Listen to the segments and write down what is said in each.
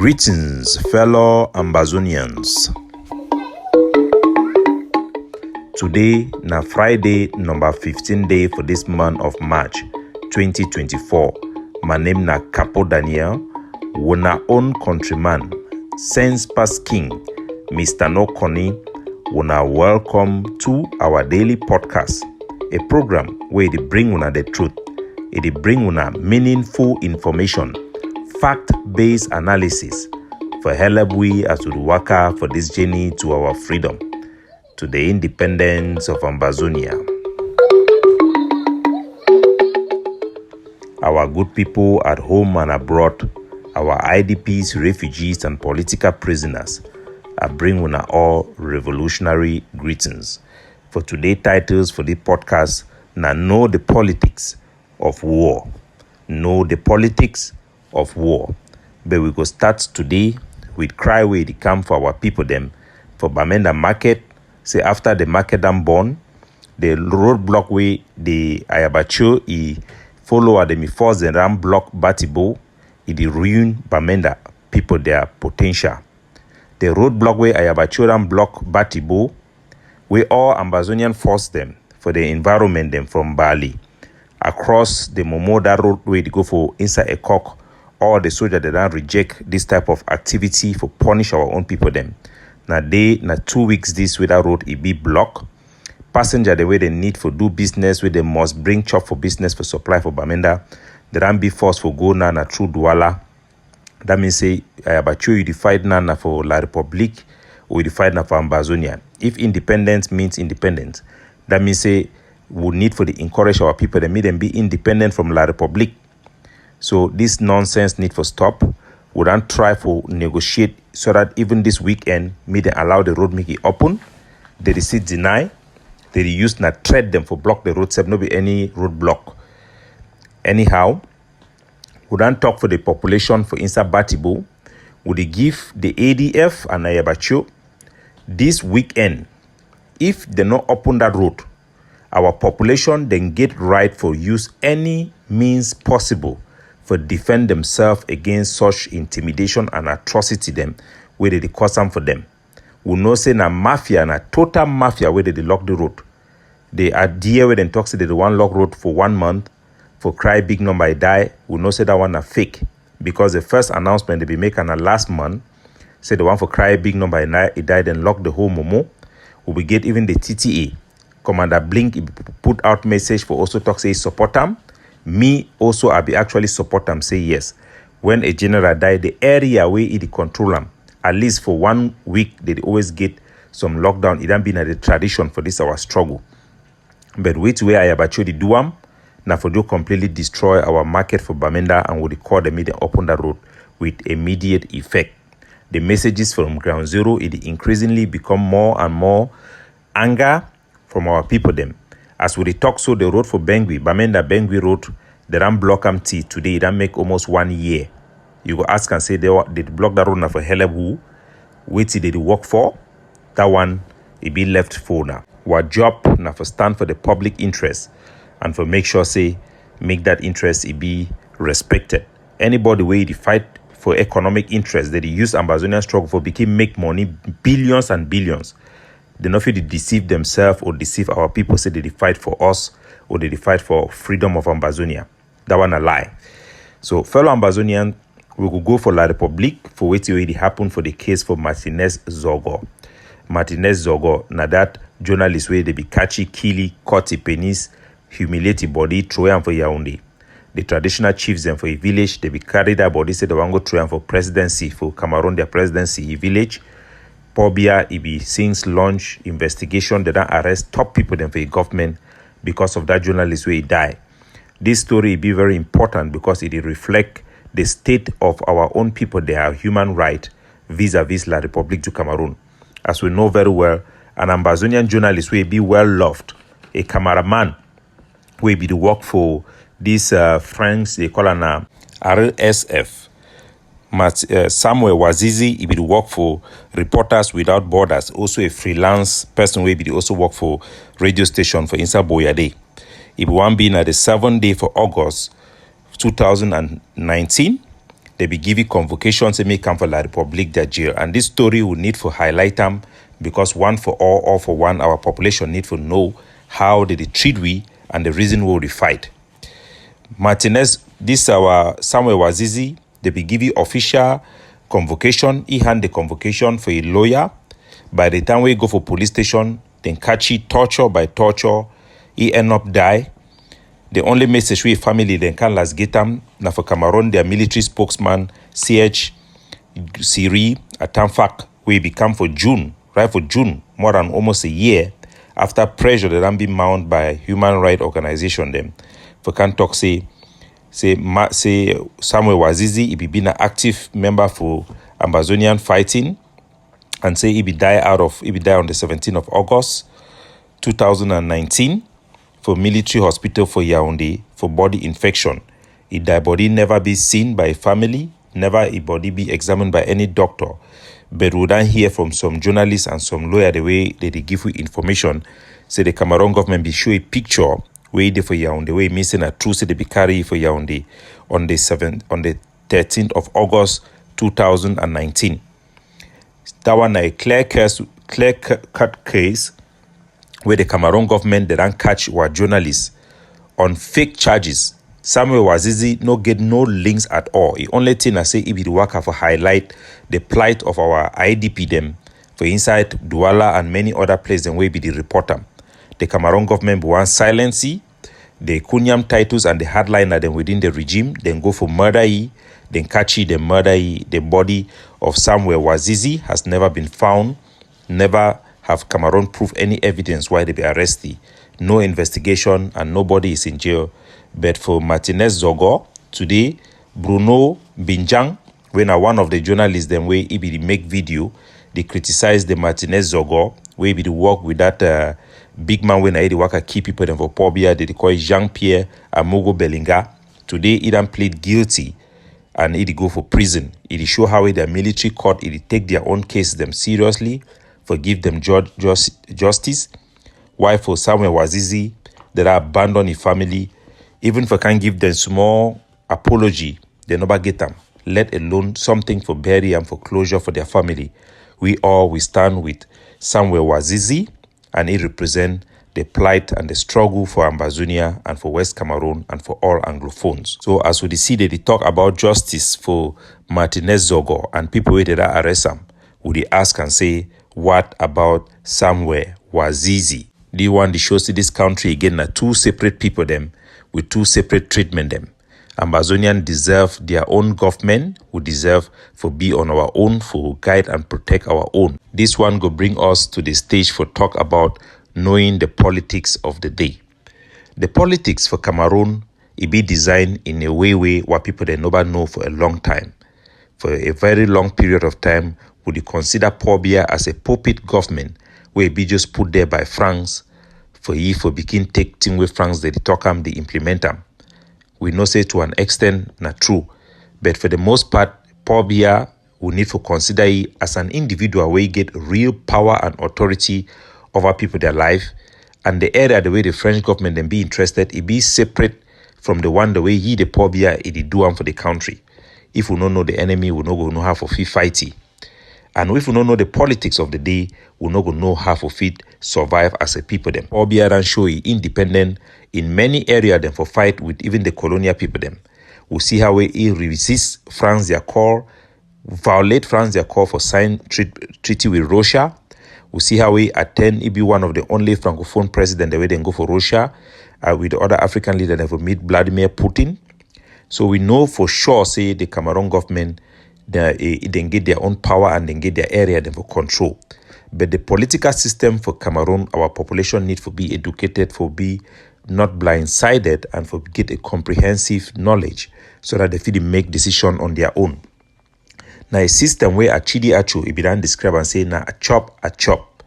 Greetings, fellow Ambazonians. Today na Friday number 15 day for this month of March 2024. My name na Capo Daniel, una own countryman, sense past king, Mr. No Connie. Una welcome to our daily podcast, a program where they bring una the truth, it bring una meaningful information, fact-based analysis for help we as we waka for this journey to our freedom, to the independence of Ambazonia. Our good people at home and abroad, our IDPs, refugees, and political prisoners, I bring una all revolutionary greetings. For today's titles for the podcast, na Know the Politics of War. Know the Politics of War. But we go start today with cry where they come for our people them for Bamenda market. Say after the market done born, the roadblock way the Ayabacho follow them force and ram block Batibo, it ruin Bamenda people their potential. The roadblock way Ayabacho ram block Batibo, we all Ambazonian force them for the environment them from Bali across the Momoda road where they go for inside a cock. All the soldiers that don't reject this type of activity for punish our own people them. Na 2 weeks this with that road it be block. Passenger the way they need for do business where they must bring chop for business for supply for Bamenda. They don't be forced for go na through Douala. That means say but you fight na for La Republique or you fight na for Ambazonia. If independence means independence, that means say we need for the encourage our people to make them be independent from La Republique. So this nonsense need for stop. We don't try for negotiate so that even this weekend, may they allow the road make it open. They receive deny. They use na threat them for block the road. No be any road block. Anyhow, we don't talk for the population for inside Batibo. We they give the ADF and Ayabacho this weekend. If they not open that road, our population then get right for use any means possible for defend themselves against such intimidation and atrocity them where they cause them for them. We know say na mafia, na total mafia where they lock the road. They are dear where they talk say they one lock road for 1 month for cry big number I die. We know say that one a fake because the first announcement they be making last month say the one for cry big number I die then lock the whole Momo. We get even the TTA. Commander Blink put out message for also talk say support them. Me also I be actually support them say yes. When a general die, the area where it control them, at least for 1 week they always get some lockdown. It don't been a tradition for this our struggle. But which way I about you do them, now for do completely destroy our market for Bamenda and would call the media open the road with immediate effect. The messages from ground zero it increasingly become more and more anger from our people them. As we talk so the road for Bangui, Bamenda Bangui road, they don't block them till today, it don't make almost 1 year. You go ask and say they block that road now for Helebu, wait till they work for, that one it be left for now. Our job now for stand for the public interest and for make sure say make that interest it be respected. Anybody way they fight for economic interest that they use Ambazonian struggle for became make money billions and billions. They not feel to deceive themselves or deceive our people, say they fight for us or they fight for freedom of Ambazonia. That one a lie. So fellow Ambazonian, we could go for La Republique for what already happened for the case for Martinez Zogo. Martinez Zogo, now that journalist where they be catchy, killy, cut penis, humiliate body, throw him for Yaoundé. The traditional chiefs them for a village, they be carried that body, say they want to go throw him for presidency, for Cameroon, their presidency, village. Pobia be since launch investigation they don't arrest top people them for the government because of that journalist where he die. This story be very important because it reflect the state of our own people, their human right vis-a-vis La Republique du Cameroon. As we know very well, an Ambazonian journalist will be well loved, a cameraman will be the work for this French they call an RSF. Samuel Wazizi, he will work for Reporters Without Borders, also a freelance person who will also work for radio station for Insa Boyade. He will be at the 7th day for August 2019. they be giving convocations and make come for La Republique de jail. And this story we need for highlight them because one for all for one, our population need to know how they treat we and the reason why we fight. Martinez, this our Samuel Wazizi, they be giving official convocation. He hand the convocation for a lawyer. By the time we go for police station, then catch it torture by torture. He end up die. The only message we family then can last get them. Now for Cameroon, their military spokesman CH Siri Atamfak we become for June, right for June, more than almost a year after pressure that then be mounted by human rights organization them. For can talk say Samuel Wazizi he be been an active member for Ambazonian fighting and say he die on the 17th of August 2019 for military hospital for Yaoundé for body infection. He die body never be seen by family, never a body be examined by any doctor. But we don't hear from some journalists and some lawyer the way they give you information. Say the Cameroon government be show a picture where they for Yaoundé, where missing a true say they be carry for Yaoundé on the 13th of August 2019. That one a clear cut case where the Cameroon government they don't catch our journalists on fake charges. Samuel Wazizi no get no links at all. The only thing I say he be the worker for highlight the plight of our IDP them for inside Douala and many other places and we be the reporter. The Cameroon government want silence the Kunyam titles and the hardliner them within the regime, then go for murder, then catch the murder. The body of Samuel Wazizi has never been found, never have Cameroon proof any evidence why they be arrested. No investigation and nobody is in jail. But for Martinez Zogo, today, Bruno Bidjang, when one of the journalists them way he be make video, they criticize the Martinez Zogo, where be the work with that big man when I the work keep people them for Pobia, they call Jean-Pierre Amogo Belinga. Today, he done plead guilty and he go for prison. It show how the military court it take their own case them seriously, forgive them justice. Why for Samuel Wazizi that are abandoned in family, even if I can give them small apology, they never get them. Let alone something for burial and for closure for their family. We stand with Samuel Wazizi, and he represent the plight and the struggle for Ambazonia and for West Cameroon and for all Anglophones. So as we see they talk about justice for Martinez Zogo and people who did arrest him, we ask and say, what about Samuel Wazizi? The one that shows this country again are two separate people them with two separate treatment them. Ambazonian deserve their own government, who deserve for be on our own, for guide and protect our own. This one go bring us to the stage for talk about knowing the politics of the day. The politics for Cameroon, it be designed in a way what people they never know for a long time. For a very long period of time, would you consider Pobia as a puppet government where it be just put there by France for begin take thing with France they talk they implement them. We know say to an extent not true, but for the most part, Pobia we need to consider it as an individual where you get real power and authority over people their life, and the area the way the French government then be interested, it be separate from the one the way the Pobia it do one for the country. If we don't know the enemy, we no go know how for fight it. And if we don't know the politics of the day, we no go know how for fit survive as a people them. Pobia and show it independent in many areas them for fight with even the colonial people them. We see how he resist France their call, violate France their call for sign treaty with Russia. We see how he attend, he be one of the only francophone president the way they go for Russia with the other African leader that will meet Vladimir Putin. So we know for sure say the Cameroon government they get their own power and they get their area them for control. But the political system for Cameroon, our population need to be educated, for be not blindsided and for get a comprehensive knowledge so that they fit make decision on their own. Now a system where Achidi Achu it be done describe and say now a chop.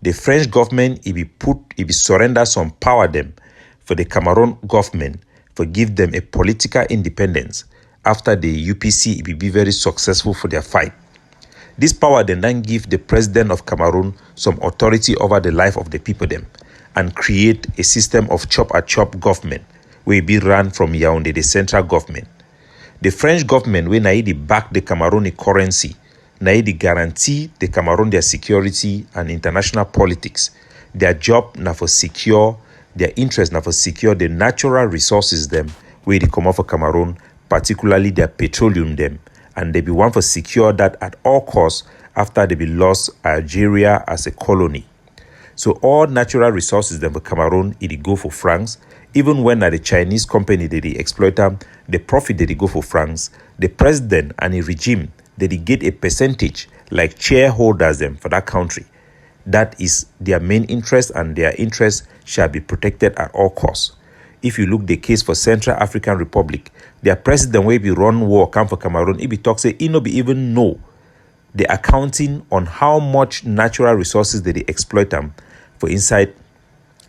The French government it be surrender some power them for the Cameroon government for give them a political independence after the UPC it be very successful for their fight. This power then give the president of Cameroon some authority over the life of the people them and create a system of chop government where it be run from Yaoundé, the central government. The French government, when they back the Cameroonian currency, they guarantee the Cameroon their security and international politics. Their job now for secure, their interest now for secure the natural resources them where they come out for Cameroon, particularly their petroleum them. And they be one for secure that at all costs after they be lost Algeria as a colony. So all natural resources them for Cameroon, it go for France. Even when the Chinese company they exploit them, the profit they go for France. The president and the regime they get a percentage like shareholders them for that country. That is their main interest, and their interest shall be protected at all costs. If you look the case for Central African Republic, their president will be run war come for Cameroon. If he talks, say he no be even know the accounting on how much natural resources they exploit them for inside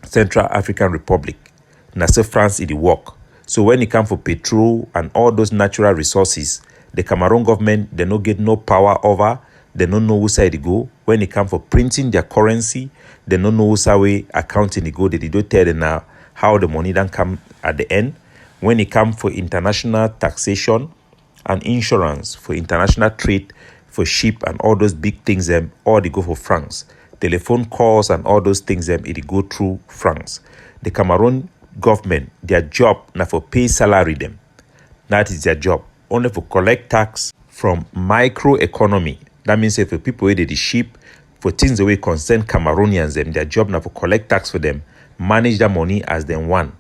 Central African Republic. Na say France it work. So when it come for petrol and all those natural resources, the Cameroon government they no get no power over. They don't know who side it go. When it come for printing their currency, they don't know who side way accounting it go. They don't tell them now how the money then come at the end. When it come for international taxation and insurance, for international trade, for ship and all those big things, all they go for France. Telephone calls and all those things, it go through France. The Cameroon government, their job now for pay salary them. That is their job. Only for collect tax from microeconomy. That means if people where they ship for things the way concern Cameroonians, them their job now for collect tax for them, manage the money as them want.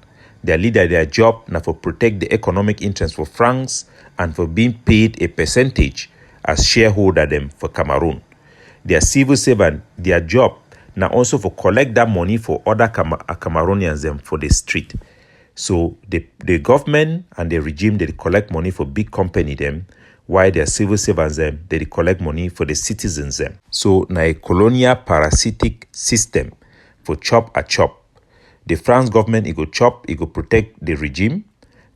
Their leader, their job now for protect the economic interest for France and for being paid a percentage as shareholder them for Cameroon. Their civil servant, their job now also for collect that money for other Cameroonians them for the street. So the government and the regime they collect money for big company them, while their civil servants them they collect money for the citizens them. So na a colonial parasitic system for chop a chop. The France government it go chop, it go protect the regime.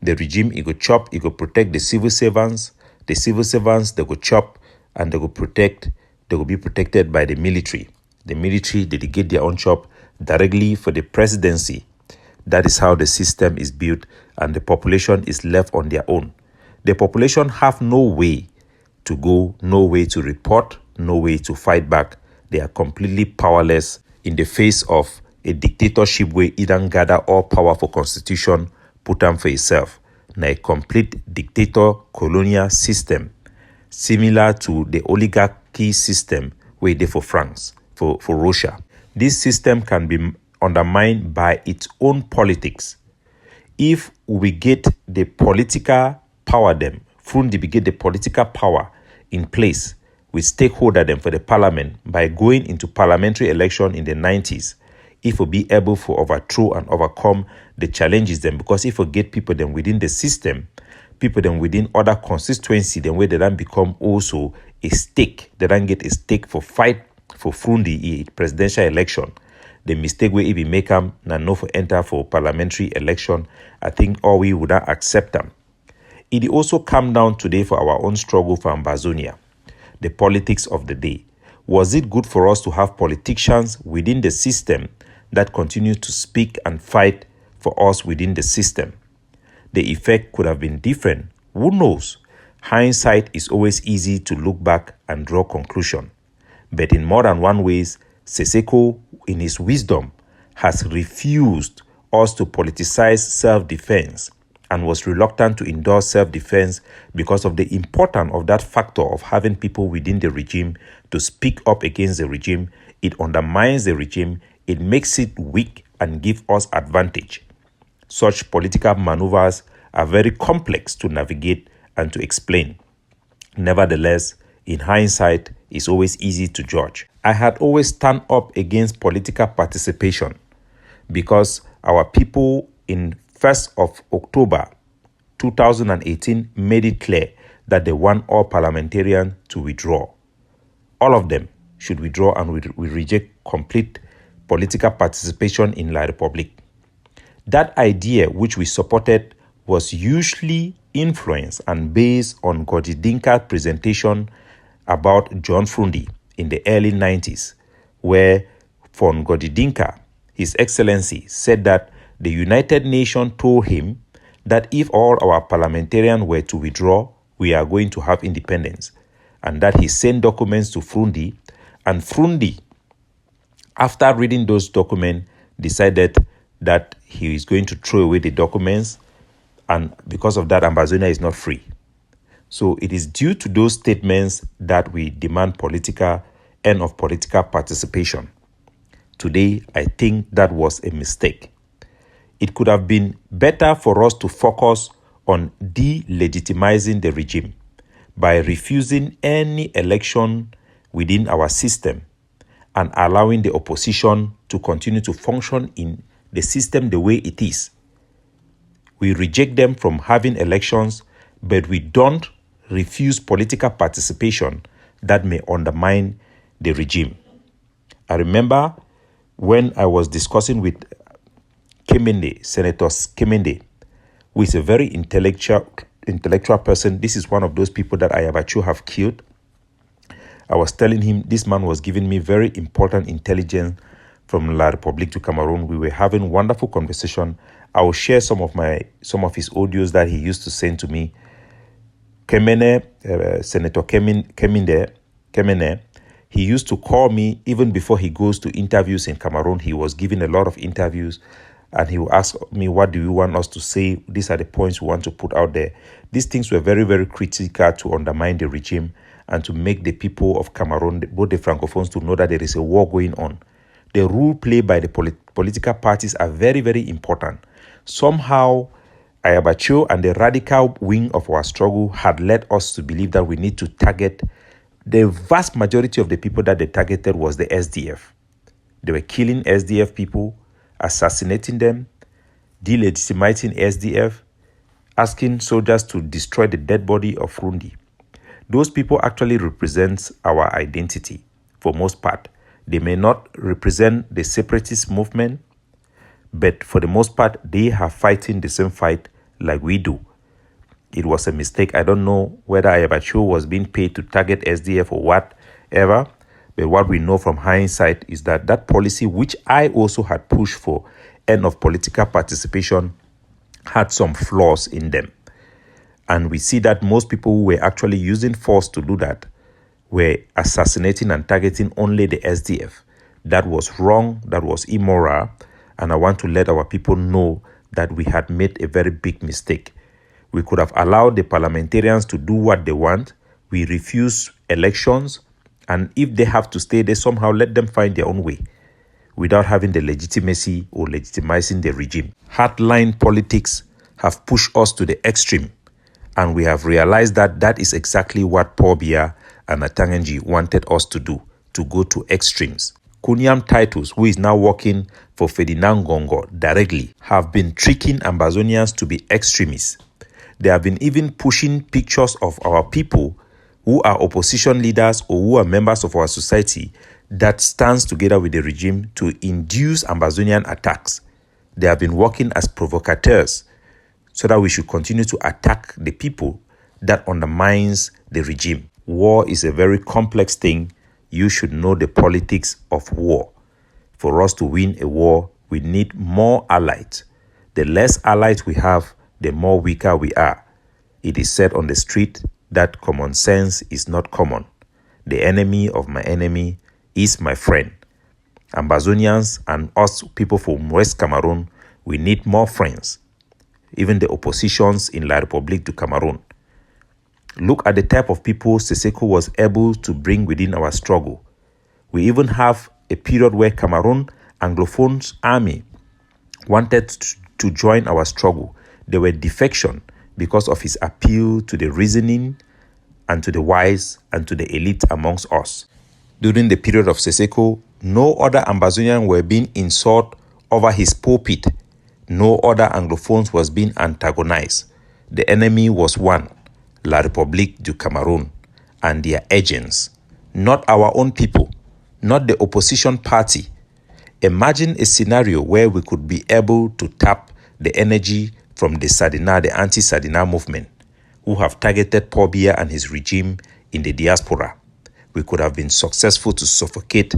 The regime it go chop, it go protect the civil servants. The civil servants they go chop and they go be protected by the military. The military they get their own chop directly for the presidency. That is how the system is built, and the population is left on their own. The population have no way to go, no way to report, no way to fight back. They are completely powerless in the face of a dictatorship where it don't gather all power for constitution, put them for itself. Now a complete dictator colonial system, similar to the oligarchy system where they for France, for Russia. This system can be undermined by its own politics. If we get the political power them, from the get the political power in place with stakeholder them for the parliament by going into parliamentary election in the 90s, if we be able to overthrow and overcome the challenges them, because if we get people them within the system, people them within other constituency, then where they don't become also a stake, they don't get a stake for fight for the presidential election. The mistake we even make them and no for enter for parliamentary election, I think all we would not accept them. It also come down today for our own struggle for Ambazonia, the politics of the day. Was it good for us to have politicians within the system that continue to speak and fight for us within the system? The effect could have been different. Who knows? Hindsight is always easy to look back and draw conclusion. But in more than one ways, Seseko, in his wisdom, has refused us to politicize self-defense and was reluctant to endorse self-defense because of the importance of that factor of having people within the regime to speak up against the regime. It undermines the regime, it makes it weak and gives us advantage. Such political maneuvers are very complex to navigate and to explain. Nevertheless, in hindsight, it's always easy to judge. I had always stand up against political participation because our people in 1st of October 2018 made it clear that they want all parliamentarians to withdraw. All of them should withdraw, and we reject complete political participation in La Republique. That idea, which we supported, was usually influenced and based on Godi Dinka's presentation about John Frundi in the early 90s, where for Godi Dinka, His Excellency said that the United Nations told him that if all our parliamentarians were to withdraw, we are going to have independence. And that he sent documents to Frundi, and Frundi, after reading those documents, decided that he is going to throw away the documents, and because of that, Ambazonia is not free. So it is due to those statements that we demand political end of political participation. Today, I think that was a mistake. It could have been better for us to focus on delegitimizing the regime by refusing any election within our system and allowing the opposition to continue to function in the system the way it is. We reject them from having elections, but we don't refuse political participation that may undermine the regime. I remember when I was discussing with Kemende, Senator Kemende, who is a very intellectual person. This is one of those people that Ayabacho have killed. I was telling him this man was giving me very important intelligence from La République du Cameroon. We were having wonderful conversation. I will share some of his audios that he used to send to me. Kemende, Senator Kemende, he used to call me even before he goes to interviews in Cameroon. He was giving a lot of interviews, and he would ask me, what do you want us to say? These are the points we want to put out there. These things were very, very critical to undermine the regime and to make the people of Cameroon, both the Francophones, to know that there is a war going on. The role played by the political parties are very, very important. Somehow, Ayabacho and the radical wing of our struggle had led us to believe that we need to target the vast majority of the people that they targeted was the SDF. They were killing SDF people, assassinating them, delegitimizing SDF, asking soldiers to destroy the dead body of Frundi. Those people actually represent our identity for most part. They may not represent the separatist movement, but for the most part, they are fighting the same fight like we do. It was a mistake. I don't know whether Ayabacho was being paid to target SDF or whatever, but what we know from hindsight is that that policy, which I also had pushed for, end of political participation, had some flaws in them. And we see that most people who were actually using force to do that were assassinating and targeting only the SDF. That was wrong, that was immoral, and I want to let our people know that we had made a very big mistake. We could have allowed the parliamentarians to do what they want. We refuse elections, and if they have to stay there, somehow let them find their own way without having the legitimacy or legitimizing the regime. Hardline politics have pushed us to the extreme, and we have realized that that is exactly what Paul Biya and Atanganji wanted us to do, to go to extremes. Kuniam Titus, who is now working for Ferdinand Gongo directly, have been tricking Ambazonians to be extremists. They have been even pushing pictures of our people who are opposition leaders or who are members of our society that stands together with the regime to induce Ambazonian attacks. They have been working as provocateurs so that we should continue to attack the people that undermines the regime. War is a very complex thing. You should know the politics of war. For us to win a war, we need more allies. The less allies we have, the more weaker we are. It is said on the street that common sense is not common. The enemy of my enemy is my friend. Ambazonians and us people from West Cameroon, we need more friends. Even the oppositions in La République du Cameroon. Look at the type of people Seseko was able to bring within our struggle. We even have a period where Cameroon Anglophones army wanted to join our struggle. They were defection because of his appeal to the reasoning and to the wise and to the elite amongst us. During the period of Seseko, no other Ambazonian were being insulted over his pulpit. No other Anglophones was being antagonized. The enemy was one, La République du Cameroon, and their agents, not our own people, not the opposition party. Imagine a scenario where we could be able to tap the energy from the Sardina, the anti-Sardina movement, who have targeted Paul Biya and his regime in the diaspora. We could have been successful to suffocate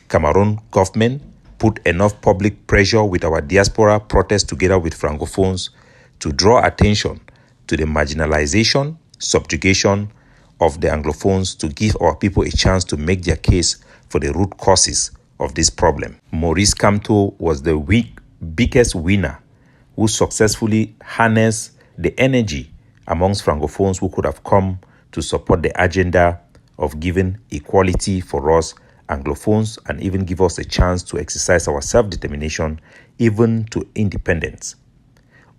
Cameroon government, put enough public pressure with our diaspora protests together with Francophones to draw attention to the marginalization, subjugation of the Anglophones, to give our people a chance to make their case for the root causes of this problem. Maurice Kamto was the biggest winner who successfully harnessed the energy amongst Francophones who could have come to support the agenda of giving equality for us Anglophones and even give us a chance to exercise our self-determination even to independence.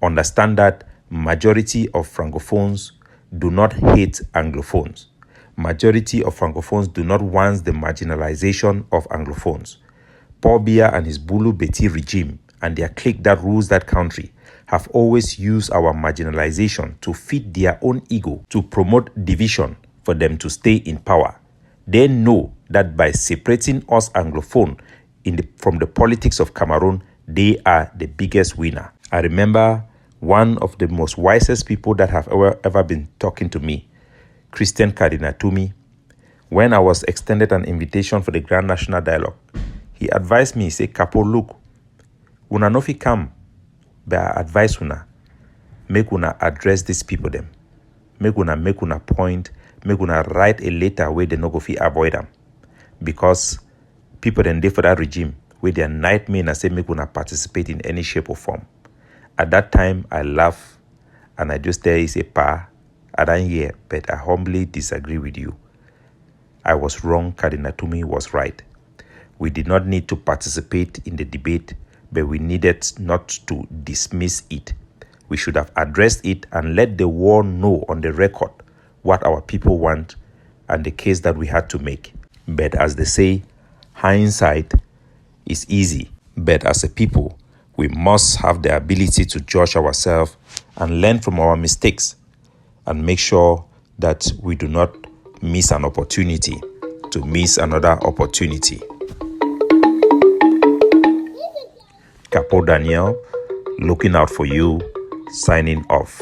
Understand that majority of Francophones do not hate Anglophones. Majority of Francophones do not want the marginalization of Anglophones. Paul Biya and his Bulu Beti regime and their clique that rules that country have always used our marginalization to feed their own ego, to promote division for them to stay in power. They know that by separating us Anglophone from the politics of Cameroon, they are the biggest winner. I remember one of the most wisest people that have ever been talking to me, Christian Cardinal Tumi, when I was extended an invitation for the Grand National Dialogue. He advised me, he said, Capo, look, una no fit come, but I advise una, make una address these people them. Make una point, make una write a letter where they no go fit avoid them. Because people then dey for that regime, where their nightmare and say make una participate in any shape or form. At that time, I laugh and I just tell you, say, Pa, I don't hear, but I humbly disagree with you. I was wrong, Cardinal Tumi was right. We did not need to participate in the debate, but we needed not to dismiss it. We should have addressed it and let the world know on the record what our people want and the case that we had to make. But as they say, hindsight is easy. But as a people, we must have the ability to judge ourselves and learn from our mistakes and make sure that we do not miss an opportunity to miss another opportunity. Capo Daniel, looking out for you, signing off.